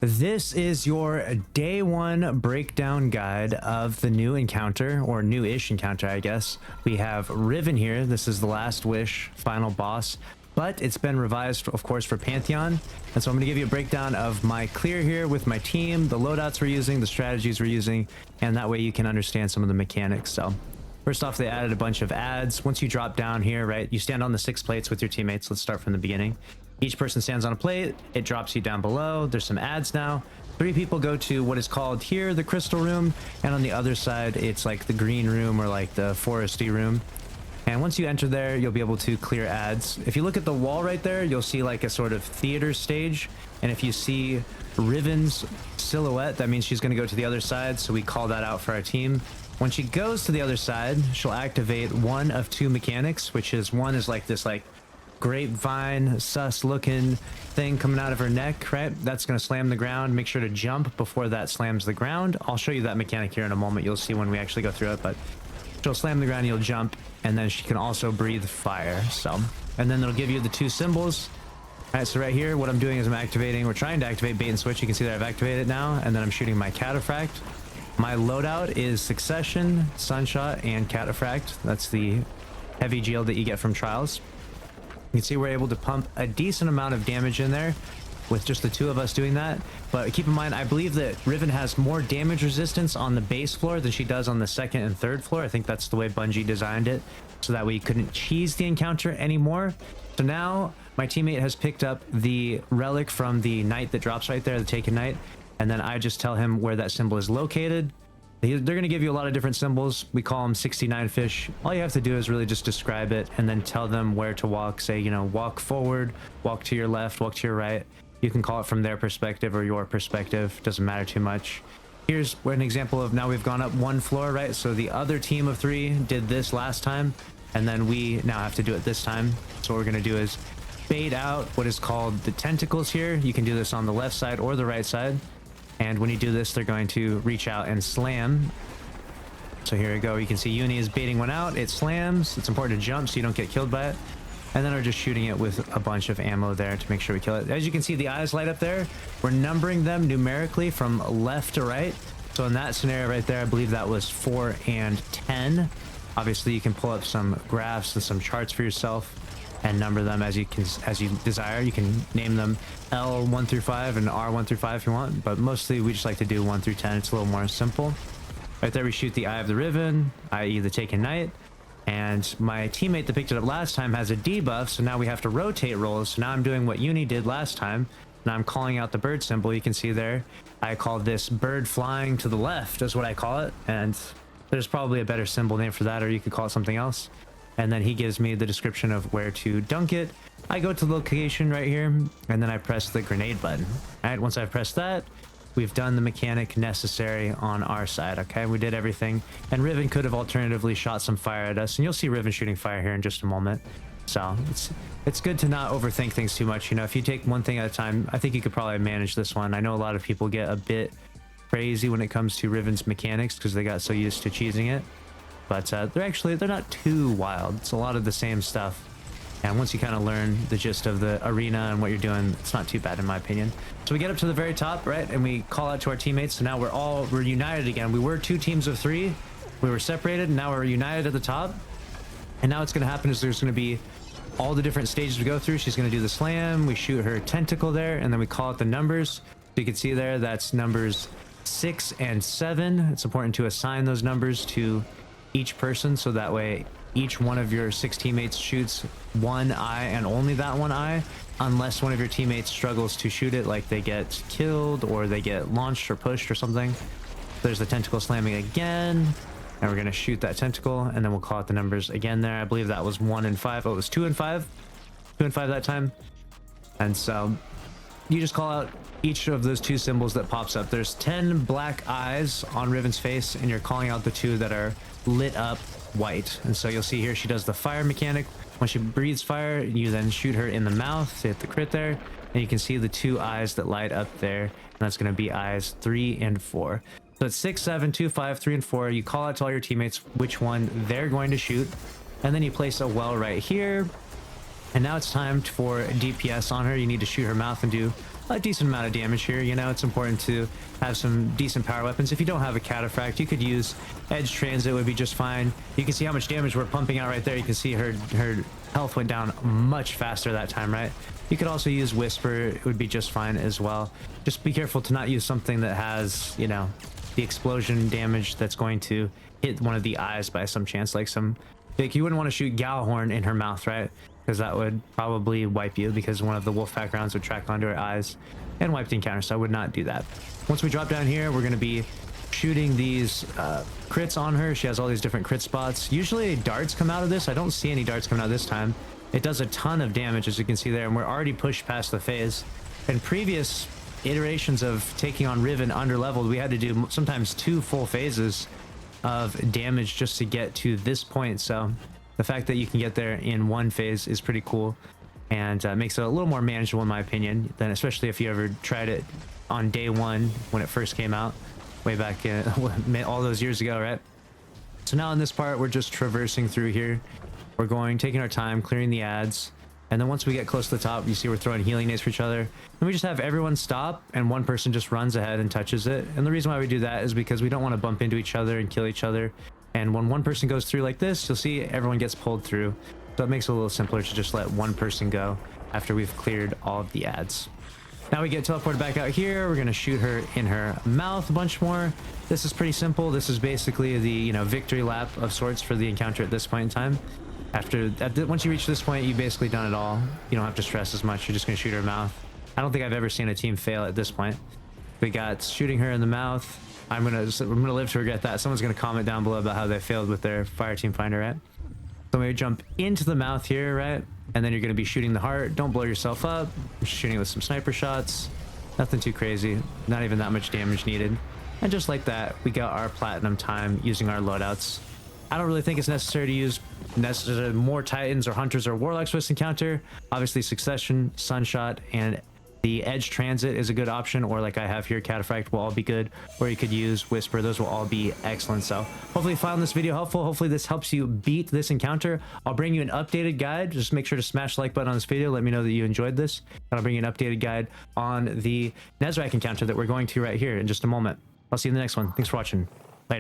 This is your day one breakdown guide of the new encounter, or new-ish encounter, I guess. We have Riven here. This is the last wish final boss, but it's been revised, of course, for Pantheon. And so I'm going to give you a breakdown of my clear here with my team, the loadouts we're using, the strategies we're using, and that way you can understand some of the mechanics. So first off, they added a bunch of ads. Once you drop down here, right, you stand on the 6 plates with your teammates. Let's start from the beginning. Each person stands on a plate, it drops you down below. There's some ads now. 3 people go to what is called here the crystal room, and on the other side it's like the green room or like the foresty room. And once you enter there, you'll be able to clear ads. If you look at the wall right there, you'll see like a sort of theater stage, and if you see Riven's silhouette, that means she's going to go to the other side, so we call that out for our team. When she goes to the other side, she'll activate one of 2 mechanics, which is one is like this like grapevine sus looking thing coming out of her neck, right? That's going to slam the ground. Make sure to jump before that slams the ground. I'll show you that mechanic here in a moment. You'll see when we actually go through it, but she'll slam the ground, you'll jump, and then she can also breathe fire. So, and then it'll give you the 2 symbols. All right, so right here what I'm doing is we're trying to activate bait and switch. You can see that I've activated it now, and then I'm shooting my cataphract. My loadout is succession, sunshot, and cataphract. That's the heavy shield that you get from trials. You can see we're able to pump a decent amount of damage in there with just the 2 of us doing that. But keep in mind, I believe that Riven has more damage resistance on the base floor than she does on the 2nd and 3rd floor. I think that's the way Bungie designed it, so that way you couldn't cheese the encounter anymore. So now my teammate has picked up the relic from the knight that drops right there, the Taken Knight, and then I just tell him where that symbol is located. They're going to give you a lot of different symbols. We call them 69 fish. All you have to do is really just describe it and then tell them where to walk. Say, you know, walk forward, walk to your left, walk to your right. You can call it from their perspective or your perspective. Doesn't matter too much. Here's an example of now we've gone up 1 floor, right? So the other team of 3 did this last time, and then we now have to do it this time. So what we're going to do is bait out what is called the tentacles here. You can do this on the left side or the right side. And when you do this, they're going to reach out and slam. So here we go. You can see Uni is baiting one out. It slams. It's important to jump so you don't get killed by it. And then we're just shooting it with a bunch of ammo there to make sure we kill it. As you can see, the eyes light up there. We're numbering them numerically from left to right. So in that scenario right there, I believe that was 4 and 10. Obviously, you can pull up some graphs and some charts for yourself and number them as you desire. You can name them L1 through 5 and R1 through 5 if you want, but mostly we just like to do 1 through 10. It's a little more simple. Right there we shoot the Eye of the Riven, i.e. the Taken Knight, and my teammate that picked it up last time has a debuff, so now we have to rotate rolls. So now I'm doing what Uni did last time. Now I'm calling out the bird symbol. You can see there I call this bird flying to the left is what I call it, and there's probably a better symbol name for that, or you could call it something else. And then he gives me the description of where to dunk it. I go to the location right here, and then I press the grenade button. All right, once I've pressed that, we've done the mechanic necessary on our side, okay? We did everything. And Riven could have alternatively shot some fire at us, and you'll see Riven shooting fire here in just a moment. So it's good to not overthink things too much. You know, if you take one thing at a time, I think you could probably manage this one. I know a lot of people get a bit crazy when it comes to Riven's mechanics because they got so used to cheesing it. But they're not too wild. It's a lot of the same stuff. And once you kind of learn the gist of the arena and what you're doing, it's not too bad in my opinion. So we get up to the very top, right? And we call out to our teammates. So now we're united again. We were 2 teams of 3. We were separated, and now we're united at the top. And now what's going to happen is there's going to be all the different stages we go through. She's going to do the slam. We shoot her tentacle there, and then we call out the numbers. So you can see there, that's numbers 6 and 7. It's important to assign those numbers to each person, so that way each one of your 6 teammates shoots 1 eye and only that 1 eye, unless one of your teammates struggles to shoot it, like they get killed or they get launched or pushed or something. There's the tentacle slamming again, and we're going to shoot that tentacle, and then we'll call out the numbers again there. I believe that was 1 and 5. Oh, it was 2 and 5. 2 and 5 that time. And so you just call out each of those 2 symbols that pops up. There's 10 black eyes on Riven's face, and you're calling out the 2 that are lit up white. And so you'll see here she does the fire mechanic. When she breathes fire, you then shoot her in the mouth to hit the crit there, and you can see the 2 eyes that light up there, and that's going to be eyes 3 and 4. So it's 6, 7, 2, 5, 3, and 4. You call out to all your teammates which one they're going to shoot, and then you place a well right here. And now it's time for DPS on her. You need to shoot her mouth and do a decent amount of damage here. You know, it's important to have some decent power weapons. If you don't have a cataphract, you could use edge transit, would be just fine. You can see how much damage we're pumping out right there. You can see her health went down much faster that time, right? You could also use whisper, it would be just fine as well. Just be careful to not use something that has, you know, the explosion damage that's going to hit one of the eyes by some chance, like you wouldn't want to shoot Galahorn in her mouth, right? Because that would probably wipe you, because one of the Wolfpack rounds would track onto her eyes and wipe the encounter, so I would not do that. Once we drop down here, we're going to be shooting these crits on her. She has all these different crit spots. Usually darts come out of this. I don't see any darts coming out this time. It does a ton of damage, as you can see there, and we're already pushed past the phase. In previous iterations of taking on Riven under leveled, we had to do sometimes 2 full phases of damage just to get to this point. So the fact that you can get there in 1 phase is pretty cool, and makes it a little more manageable in my opinion, than especially if you ever tried it on day 1 when it first came out way back in, all those years ago, right? So now in this part, we're just traversing through here. We're taking our time, clearing the ads, and then once we get close to the top, you see we're throwing healing nades for each other. And we just have everyone stop, and one person just runs ahead and touches it. And the reason why we do that is because we don't want to bump into each other and kill each other. And when one person goes through like this, you'll see everyone gets pulled through. So it makes it a little simpler to just let one person go after we've cleared all of the ads. Now we get teleported back out here. We're going to shoot her in her mouth a bunch more. This is pretty simple. This is basically the, you know, victory lap of sorts for the encounter at this point in time. Once you reach this point, you've basically done it all. You don't have to stress as much. You're just going to shoot her mouth. I don't think I've ever seen a team fail at this point. We got shooting her in the mouth. I'm gonna live to regret that. Someone's gonna comment down below about how they failed with their fire team finder, right? So we jump into the mouth here, right? And then you're gonna be shooting the heart. Don't blow yourself up. Just shooting it with some sniper shots. Nothing too crazy. Not even that much damage needed. And just like that, we got our platinum time using our loadouts. I don't really think it's necessary to use more Titans or Hunters or Warlocks for this encounter. Obviously, Succession, Sunshot, and the Edge Transit is a good option, or like I have here, Cataphract will all be good, or you could use Whisper. Those will all be excellent. So hopefully you found this video helpful. Hopefully this helps you beat this encounter. I'll bring you an updated guide. Just make sure to smash the like button on this video. Let me know that you enjoyed this. And I'll bring you an updated guide on the Nezrak encounter that we're going to right here in just a moment. I'll see you in the next one. Thanks for watching.